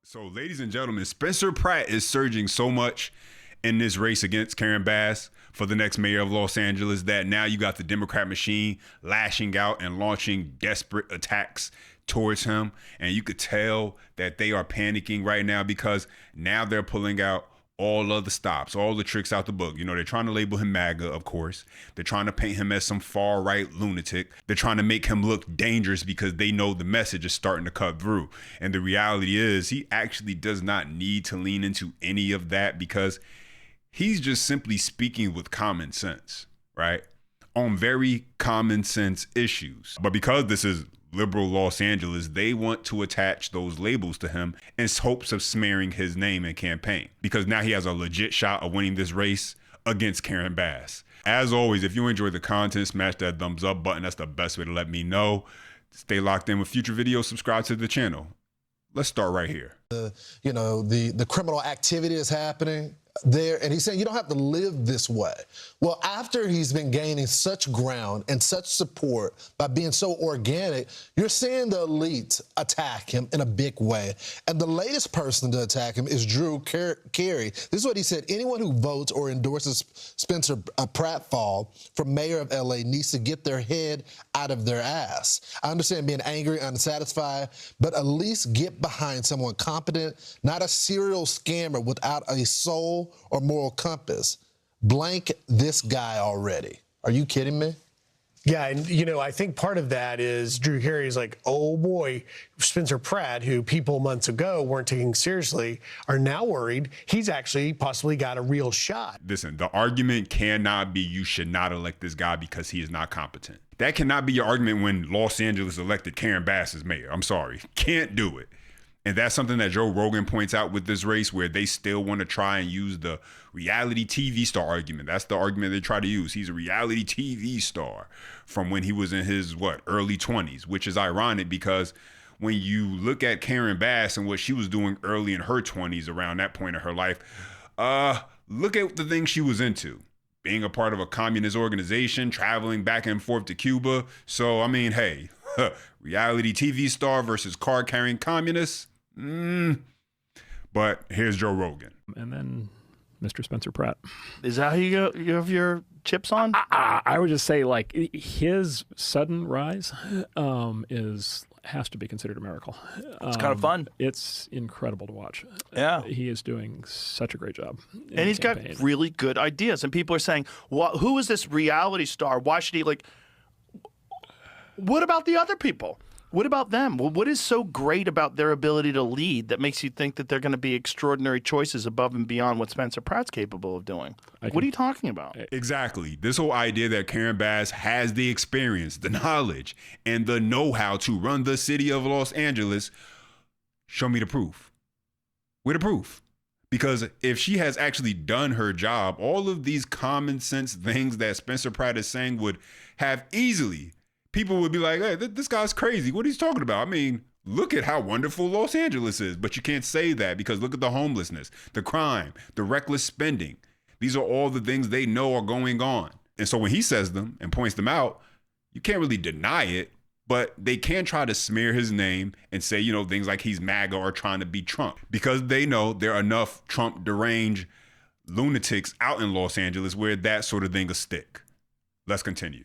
So, ladies and gentlemen, Spencer Pratt is surging so much in this race against Karen Bass for the next mayor of Los Angeles that now you got the Democrat machine lashing out and launching desperate attacks towards him. And you could tell that they are panicking right now because now they're pulling out all of the stops, all the tricks out the book. You know, they're trying to label him MAGA, of course. They're trying to paint him as some far-right lunatic. They're trying to make him look dangerous because they know the message is starting to cut through. And the reality is he actually does not need to lean into any of that because he's just simply speaking with common sense, right? On very common sense issues. But because this is liberal Los Angeles, they want to attach those labels to him in hopes of smearing his name and campaign, because now he has a legit shot of winning this race against Karen Bass. As always, if you enjoyed the content, smash that thumbs up button. That's the best way to let me know. Stay locked in with future videos. Subscribe to the channel. Let's start right here. The criminal activity is happening there, and he's saying you don't have to live this way. Well, after he's been gaining such ground and such support by being so organic, you're seeing the elites attack him in a big way. And the latest person to attack him is Drew Carey. This is what he said: anyone who votes or endorses Spencer Pratt for mayor of LA needs to get their head out of their ass. I understand being angry, unsatisfied, but at least get behind someone competent, not a serial scammer without a soul or moral compass. Blank this guy already. Are you kidding me? Yeah, and I think part of that is Drew Carey's like, oh boy, Spencer Pratt, who people months ago weren't taking seriously, are now worried he's actually possibly got a real shot. Listen, the argument cannot be you should not elect this guy because he is not competent. That cannot be your argument when Los Angeles elected Karen Bass as mayor. I'm sorry, can't do it. And that's something that Joe Rogan points out with this race, where they still want to try and use the reality TV star argument. That's the argument they try to use. He's a reality TV star from when he was in his, early 20s, which is ironic because when you look at Karen Bass and what she was doing early in her 20s around that point in her life, look at the things she was into. Being a part of a communist organization, traveling back and forth to Cuba. So, I mean, hey, reality TV star versus card-carrying communist. But here's Joe Rogan. And then Mr. Spencer Pratt. Is that how you have your chips on? I would just say, like, his sudden rise has to be considered a miracle. It's kind of fun. It's incredible to watch. Yeah. He is doing such a great job. And he's got really good ideas. And people are saying, well, who is this reality star? Why should he, what about the other people? What about them? Well, what is so great about their ability to lead that makes you think that they're going to be extraordinary choices above and beyond what Spencer Pratt's capable of doing? What are you talking about? Exactly. This whole idea that Karen Bass has the experience, the knowledge, and the know-how to run the city of Los Angeles. Show me the proof. Where the proof? Because if she has actually done her job, all of these common sense things that Spencer Pratt is saying would have easily, people would be like, hey, this guy's crazy. What he's talking about? I mean, look at how wonderful Los Angeles is. But you can't say that because look at the homelessness, the crime, the reckless spending. These are all the things they know are going on. And so when he says them and points them out, you can't really deny it, but they can try to smear his name and say, things like he's MAGA or trying to be Trump, because they know there are enough Trump deranged lunatics out in Los Angeles where that sort of thing will stick. Let's continue.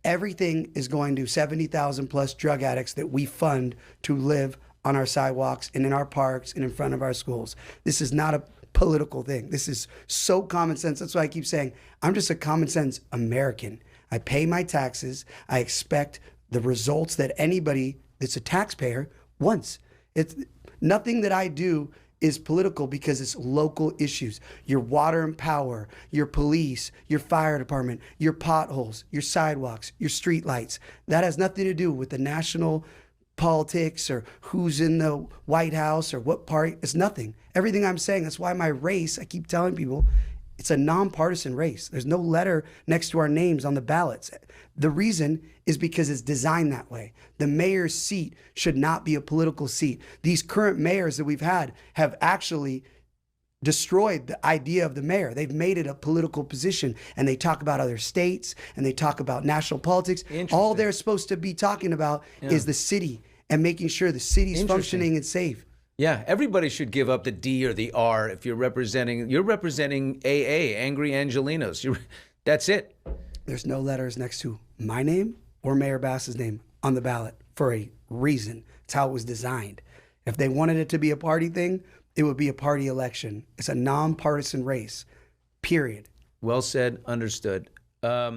Everything is going to 70,000 plus drug addicts that we fund to live on our sidewalks and in our parks and in front of our schools. This is not a political thing. This is so common sense. That's why I keep saying I'm just a common sense American. I pay my taxes. I expect the results that anybody that's a taxpayer wants. It's nothing that I do is political because it's local issues. Your water and power, your police, your fire department, your potholes, your sidewalks, your street lights. That has nothing to do with the national politics or who's in the White House or what party. It's nothing. Everything I'm saying, that's why my race, I keep telling people, it's a nonpartisan race. There's no letter next to our names on the ballots. The reason is because it's designed that way. The mayor's seat should not be a political seat. These current mayors that we've had have actually destroyed the idea of the mayor. They've made it a political position, and they talk about other states and they talk about national politics. All they're supposed to be talking about is the city and making sure the city's functioning and safe. Yeah, everybody should give up the D or the R if you're representing AA, Angry Angelinos. That's it. There's no letters next to my name or Mayor Bass's name on the ballot for a reason. It's how it was designed. If they wanted it to be a party thing, it would be a party election. It's a nonpartisan race, period. Well said, understood.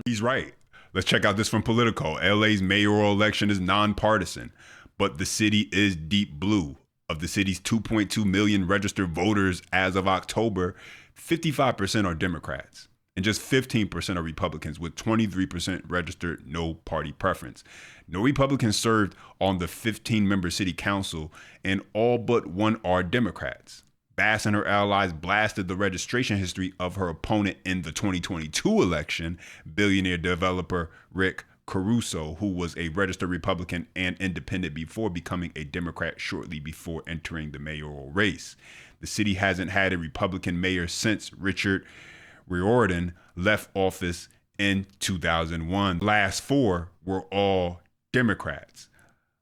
He's right. Let's check out this from Politico. LA's mayoral election is nonpartisan, but the city is deep blue. Of the city's 2.2 million registered voters as of October, 55% are Democrats and just 15% are Republicans, with 23% registered no party preference. No Republicans served on the 15-member city council, and all but one are Democrats. Bass and her allies blasted the registration history of her opponent in the 2022 election, billionaire developer Rick Caruso, who was a registered Republican and independent before becoming a Democrat shortly before entering the mayoral race. The city hasn't had a Republican mayor since Richard Riordan left office in 2001. Last four were all Democrats.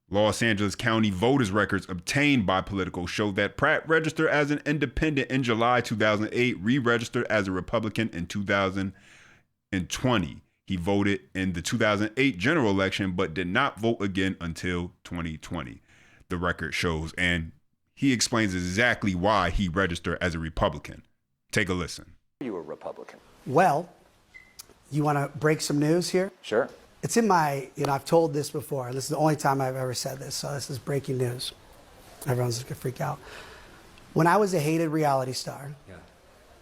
Los Angeles County voters' records obtained by Politico show that Pratt registered as an independent in July 2008, re-registered as a Republican in 2020. He voted in the 2008 general election, but did not vote again until 2020, the record shows. And he explains exactly why he registered as a Republican. Take a listen. You a Republican? Well, you want to break some news here? Sure. It's in my, I've told this before. This is the only time I've ever said this, so this is breaking news. Everyone's going to freak out. When I was a hated reality star,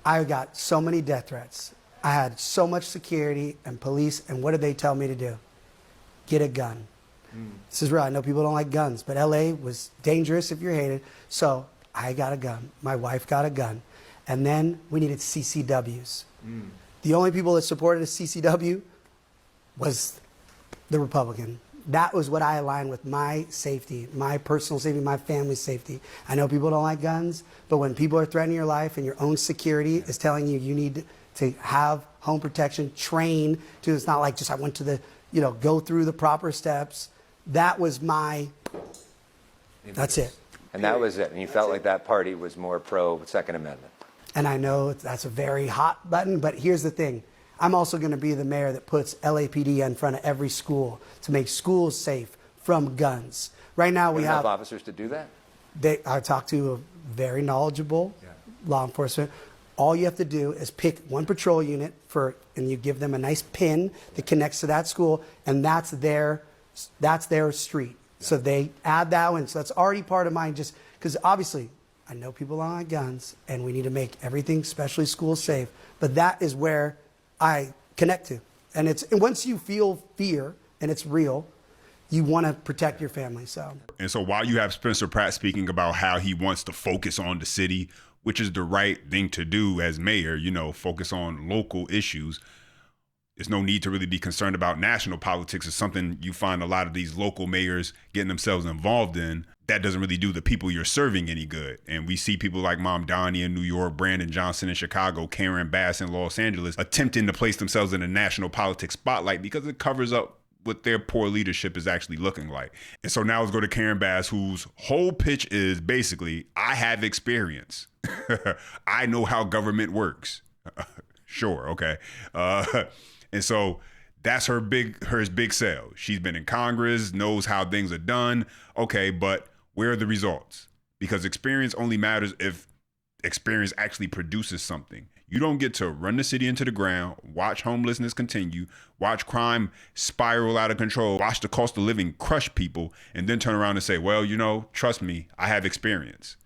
I got so many death threats. I had so much security and police, and what did they tell me to do? Get a gun. This is real. I know people don't like guns, but LA was dangerous if you're hated. So I got a gun. My wife got a gun. And then we needed CCWs. The only people that supported a CCW was the Republican. That was what I aligned with, my safety, my personal safety, my family's safety. I know people don't like guns, but when people are threatening your life and your own security is telling you you need to have home protection, train to, it's not like just I went to the, go through the proper steps. That was that's it. And that was it. And you felt like that party was more pro Second Amendment. And I know that's a very hot button, but here's the thing. I'm also going to be the mayor that puts LAPD in front of every school to make schools safe from guns. Right now we have officers to do that? I talked to a very knowledgeable law enforcement. All you have to do is pick one patrol unit and you give them a nice pin that connects to that school, and that's their street. So they add that one. So that's already part of mine, just because obviously I know people don't like guns, and we need to make everything, especially schools, safe. But that is where I connect to. And once you feel fear and it's real, you want to protect your family. And so while you have Spencer Pratt speaking about how he wants to focus on the city, which is the right thing to do as mayor, focus on local issues. There's no need to really be concerned about national politics. It's something you find a lot of these local mayors getting themselves involved in. That doesn't really do the people you're serving any good. And we see people like Mom Donnie in New York, Brandon Johnson in Chicago, Karen Bass in Los Angeles, attempting to place themselves in a national politics spotlight because it covers up what their poor leadership is actually looking like. And so now let's go to Karen Bass, whose whole pitch is basically, I have experience. I know how government works. Sure, okay. And so that's her big sell. She's been in Congress, knows how things are done. Okay, but where are the results? Because experience only matters if experience actually produces something. You don't get to run the city into the ground, watch homelessness continue, watch crime spiral out of control, watch the cost of living crush people, and then turn around and say, well, trust me, I have experience.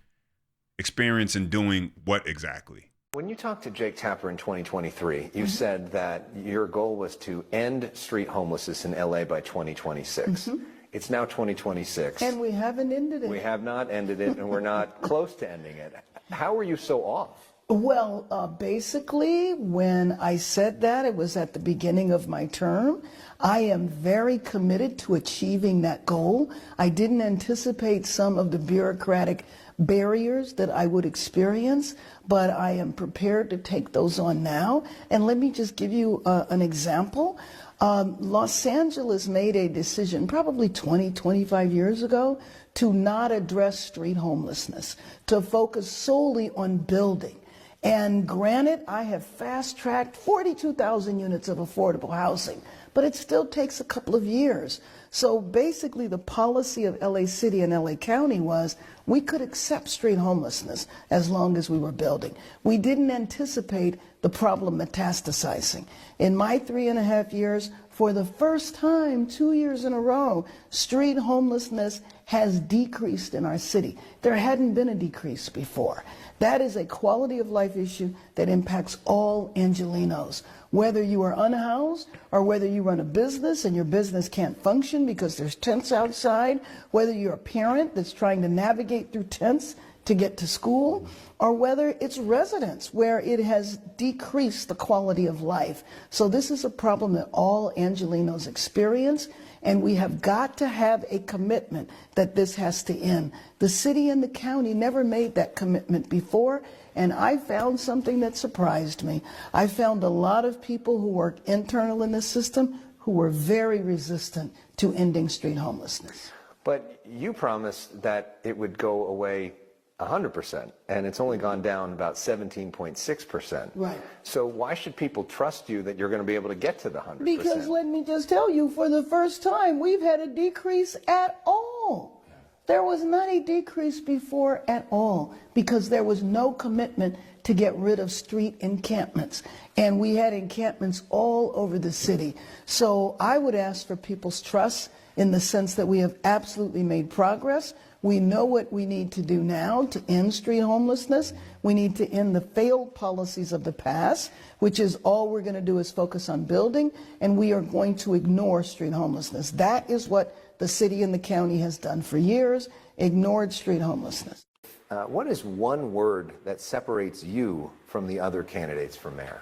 Experience in doing what exactly? When you talked to Jake Tapper in 2023, you said that your goal was to end street homelessness in LA by 2026. It's now 2026. And we haven't ended it. We have not ended it, and we're not close to ending it. How are you so off? Well, basically, when I said that, it was at the beginning of my term. I am very committed to achieving that goal. I didn't anticipate some of the bureaucratic barriers that I would experience, but I am prepared to take those on now. And let me just give you an example. Los Angeles made a decision probably 20, 25 years ago to not address street homelessness, to focus solely on building. And granted, I have fast-tracked 42,000 units of affordable housing, but it still takes a couple of years. So basically the policy of LA City and LA County was we could accept street homelessness as long as we were building. We didn't anticipate the problem metastasizing. In my 3.5 years, for the first time, 2 years in a row, street homelessness has decreased in our city. There hadn't been a decrease before. That is a quality of life issue that impacts all Angelenos. Whether you are unhoused or whether you run a business and your business can't function because there's tents outside, whether you're a parent that's trying to navigate through tents to get to school, or whether it's residents where it has decreased the quality of life. So this is a problem that all Angelenos experience, and we have got to have a commitment that this has to end. The city and the county never made that commitment before, and I found something that surprised me. I found a lot of people who work internal in the system who were very resistant to ending street homelessness. But you promised that it would go away 100%, and it's only gone down about 17.6%. Right. So why should people trust you that you're going to be able to get to the 100%? Because let me just tell you, for the first time, we've had a decrease at all. There was not a decrease before at all because there was no commitment to get rid of street encampments. And we had encampments all over the city. So I would ask for people's trust in the sense that we have absolutely made progress. We know what we need to do now to end street homelessness. We need to end the failed policies of the past, which is all we're going to do is focus on building, and we are going to ignore street homelessness. That is what the city and the county has done for years, ignored street homelessness. What is one word that separates you from the other candidates for mayor?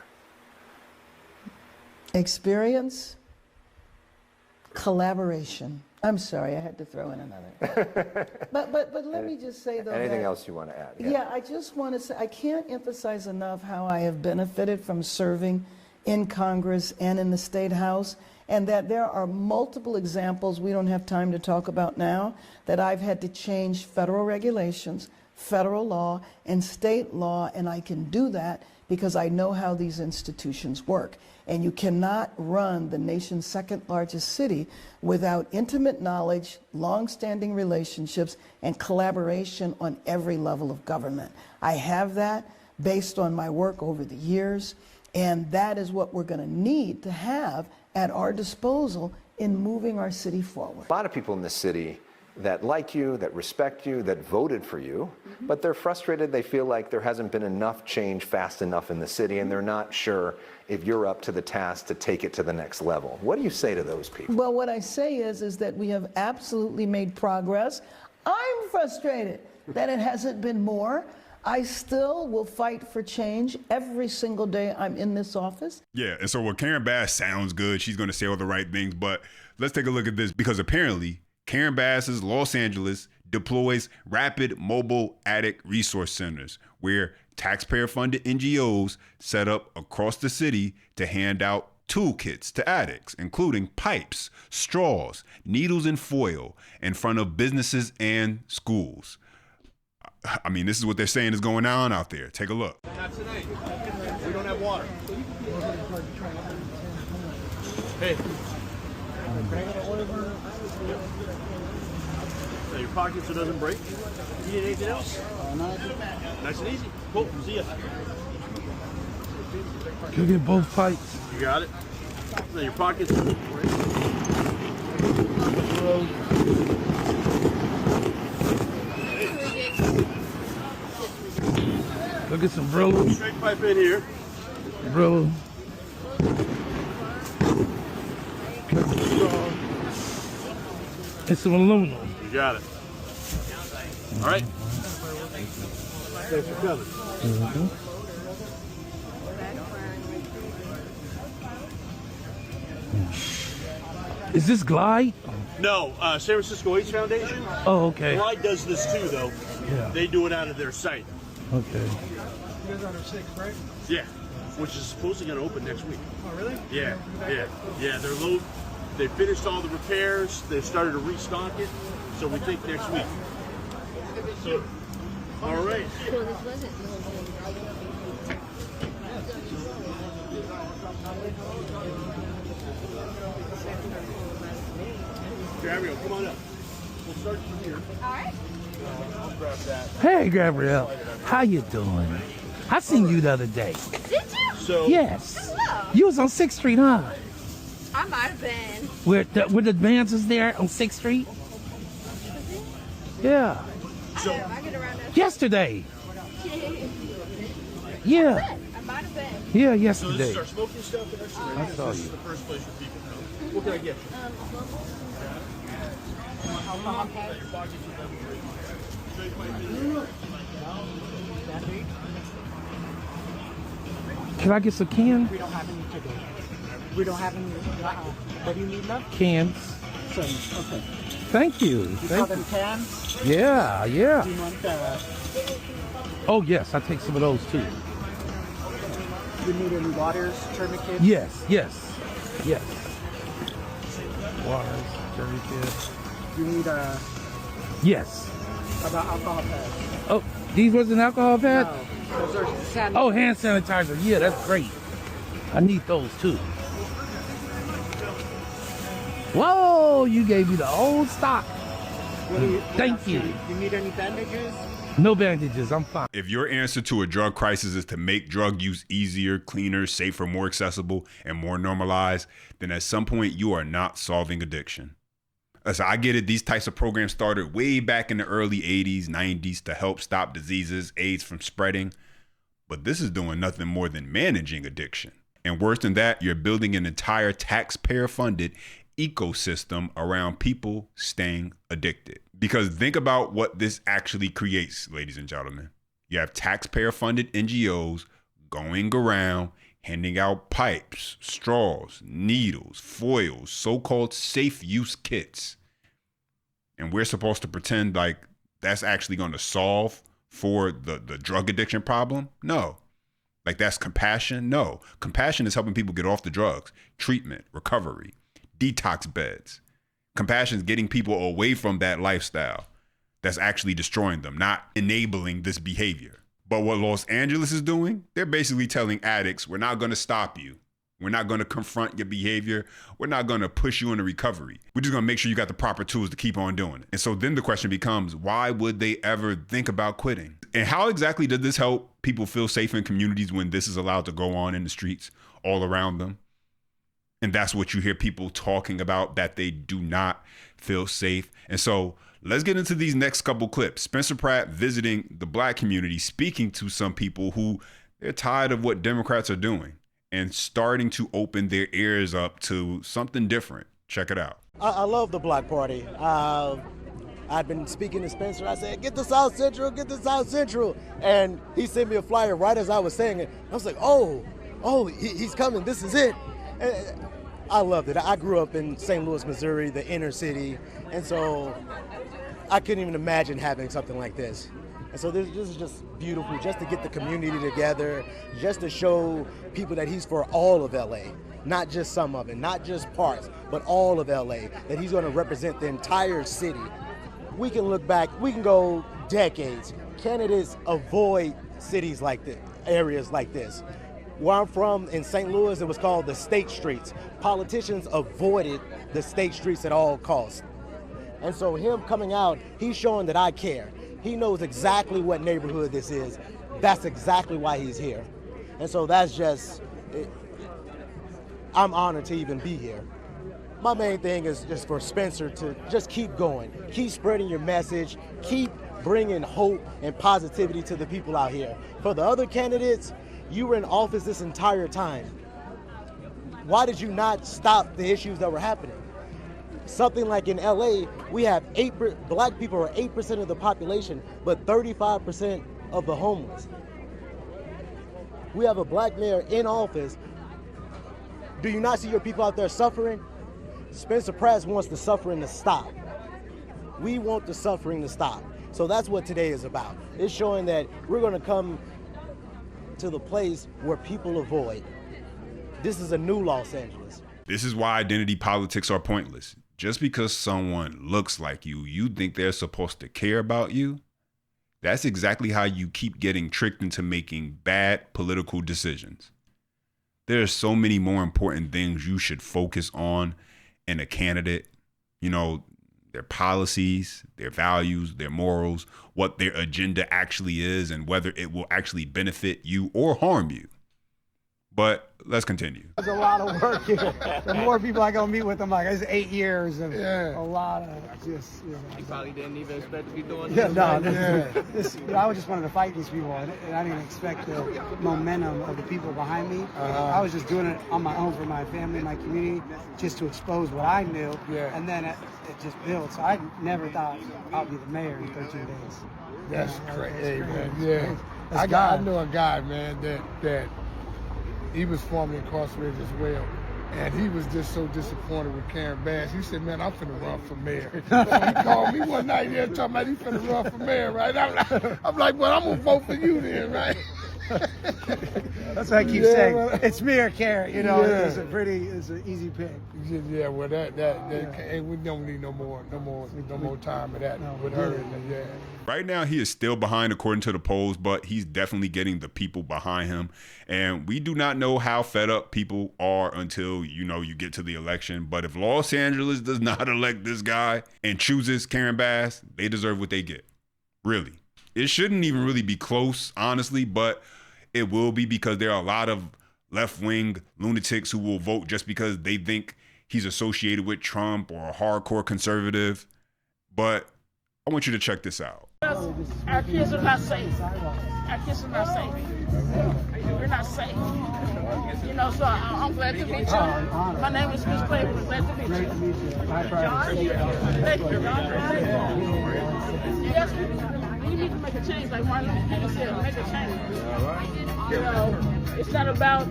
Experience, collaboration. I'm sorry, I had to throw in another. but let me just say, though, anything else you want to add? Yeah, I just want to say, I can't emphasize enough how I have benefited from serving in Congress and in the State House, and that there are multiple examples we don't have time to talk about now that I've had to change federal regulations, federal law, and state law, and I can do that because I know how these institutions work. And you cannot run the nation's second largest city without intimate knowledge, long-standing relationships, and collaboration on every level of government. I have that based on my work over the years, and that is what we're going to need to have at our disposal in moving our city forward. A lot of people in this city that like you, that respect you, that voted for you, but they're frustrated. They feel like there hasn't been enough change fast enough in the city, and they're not sure if you're up to the task to take it to the next level. What do you say to those people? Well, what I say is that we have absolutely made progress. I'm frustrated that it hasn't been more. I still will fight for change every single day I'm in this office. Yeah, and so what Karen Bass sounds good. She's going to say all the right things, but let's take a look at this because apparently Karen Bass's Los Angeles deploys rapid mobile addict resource centers where taxpayer-funded NGOs set up across the city to hand out toolkits to addicts, including pipes, straws, needles, and foil in front of businesses and schools. I mean, this is what they're saying is going on out there. Take a look. Not tonight. We don't have water. Hey. Now your pocket so it doesn't break. You need anything else? Nice and easy. Cool. See ya. Can you get both pipes? You got it. Now your pockets. Go get some Brillo. Straight pipe in here. Brillo. And some aluminum. You got it. All right. Thanks for coming. Is this Glide? No, San Francisco AIDS Foundation. Oh, okay. Glide does this too, though. Yeah. They do it out of their site. Okay. You guys are on the 6th, right? Yeah, which is supposedly going to open next week. Oh, really? Yeah. They're low. They finished all the repairs. They started to restock it, so we think next week. So, all right. So this wasn't. Gabriel, come on up. We'll start from here. All right. I'll grab that. Hey, Gabrielle. How you doing? I seen you the other day. Did you? So Yes. Hello. You was on 6th Street, huh? I might have been. Where the bands was there on 6th Street? Yeah. I get around that. Yesterday. Yeah. I might have been. Yeah, So this yesterday. is our smoking stuff and our ceramics. I saw This you. is the first place where people come. What can I get you? Can I get some cans? We don't have any today. We don't have any. What do you need left? Cans. Some. Okay. Thank you. You call Thank them you. cans? Yeah, yeah. Do you want Oh, yes. I take some of those too. you need any waters, tourniquets? Yes, yes, yes. Waters, tourniquets. You need Yes. about alcohol pads. Oh, these wasn't alcohol pad? No, those are sanitizer. Oh, hand sanitizer. Yeah, that's great. I need those too. Whoa, you gave me the old stock. What do you, what Thank else you. do you need any bandages? No bandages. I'm fine. If your answer to a drug crisis is to make drug use easier, cleaner, safer, more accessible, and more normalized, then at some point you are not solving addiction. So I get it. These types of programs started way back in the early 80s, 90s to help stop diseases, AIDS from spreading. But this is doing nothing more than managing addiction. And worse than that, you're building an entire taxpayer-funded ecosystem around people staying addicted. Because think about what this actually creates, ladies and gentlemen. You have taxpayer-funded NGOs going around handing out pipes, straws, needles, foils, so-called safe use kits. And we're supposed to pretend like that's actually going to solve for the drug addiction problem? No. Like that's compassion? No. Compassion is helping people get off the drugs, treatment, recovery, detox beds. Compassion is getting people away from that lifestyle that's actually destroying them, not enabling this behavior. But what Los Angeles is doing, they're basically telling addicts, we're not going to stop you. We're not going to confront your behavior. We're not going to push you into recovery. We're just going to make sure you got the proper tools to keep on doing it. And so then the question becomes, why would they ever think about quitting? And how exactly does this help people feel safe in communities when this is allowed to go on in the streets all around them? And that's what you hear people talking about, that they do not feel safe. And so let's get into these next couple clips. Spencer Pratt visiting the Black community, speaking to some people who they're tired of what Democrats are doing and starting to open their ears up to something different. Check it out. I love the Black Party. I've been speaking to Spencer. I said, get to South Central, get to South Central. And he sent me a flyer right as I was saying it. I was like, he's coming. This is it. And I loved it. I grew up in St. Louis, Missouri, the inner city. And so I couldn't even imagine having something like this. And so this is just beautiful, just to get the community together, just to show people that he's for all of LA, not just some of it, not just parts, but all of LA, that he's going to represent the entire city. We can look back, we can go decades. Candidates avoid cities like this, areas like this. Where I'm from in St. Louis, it was called the state streets. Politicians avoided the state streets at all costs. And so him coming out, he's showing that I care. He knows exactly what neighborhood this is. That's exactly why he's here. And so that's just, I'm honored to even be here. My main thing is just for Spencer to just keep going. Keep spreading your message. Keep bringing hope and positivity to the people out here. For the other candidates, you were in office this entire time. Why did you not stop the issues that were happening? Something like in LA, we have Black people are 8% of the population, but 35% of the homeless. We have a Black mayor in office. Do you not see your people out there suffering? Spencer Pratt wants the suffering to stop. We want the suffering to stop. So that's what today is about. It's showing that we're going to come to the place where people avoid. This is a new Los Angeles. This is why identity politics are pointless. Just because someone looks like you think they're supposed to care about you. That's exactly how you keep getting tricked into making bad political decisions. There are so many more important things you should focus on in a candidate. You know, their policies, their values, their morals, what their agenda actually is, and whether it will actually benefit you or harm you. But let's continue. There's a lot of work here. The more people I go meet with, I'm like, it's 8 years of a lot of just, you know. You probably didn't even expect to be doing Yeah, this. no, right? this, I just wanted to fight these people, and I didn't expect the momentum of the people behind me. I was just doing it on my own for my family, my community, just to expose what I knew, and then it just built. So I never thought I'd be the mayor in 13 days. That's crazy, man. Yeah. That's I know a guy, man, that he was formerly incarcerated as well. And he was just so disappointed with Karen Bass. He said, man, I'm finna run for mayor. He called me one night there talking about he finna run for mayor, right? I'm like, well, I'm gonna vote for you then, right? That's what I keep saying. It's me or Karen, you know. It's an easy pick. Yeah, well, and we don't need no more time of that with her. Yeah. Right now, he is still behind according to the polls, but he's definitely getting the people behind him. And we do not know how fed up people are until, you get to the election. But if Los Angeles does not elect this guy and chooses Karen Bass, they deserve what they get. Really. It shouldn't even really be close, honestly, but it will be because there are a lot of left-wing lunatics who will vote just because they think he's associated with Trump or a hardcore conservative. But I want you to check this out. Our kids are not safe. Our kids are not safe. We're not safe. So I'm glad to meet you. My name is Miss Clay. We're glad to meet you. John? Thank you, John. Yes, we need to make a change. Like Martin Luther King said, make a change. It's not about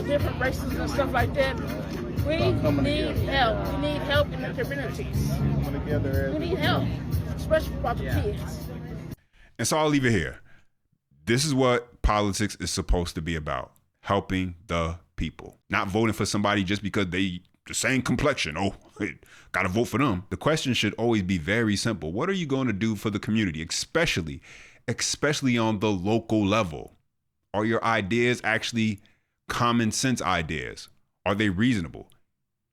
different races and stuff like that. We need help. We need help in the communities. We need help, especially about the kids. And so I'll leave it here. This is what politics is supposed to be about. Helping the people. Not voting for somebody just because they the same complexion. Oh, gotta vote for them. The question should always be very simple. What are you going to do for the community, especially on the local level? Are your ideas actually common sense ideas? Are they reasonable?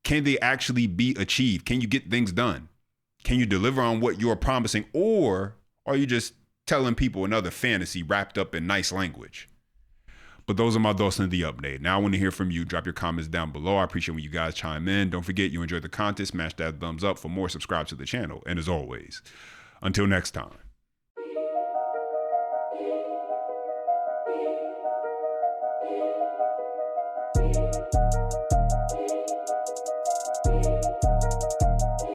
Can they actually be achieved? Can you get things done? Can you deliver on what you're promising? Or are you just telling people another fantasy wrapped up in nice language? But those are my thoughts on the update. Now I want to hear from you. Drop your comments down below. I appreciate when you guys chime in. Don't forget you enjoyed the content. Smash that thumbs up. For more, subscribe to the channel. And as always, until next time.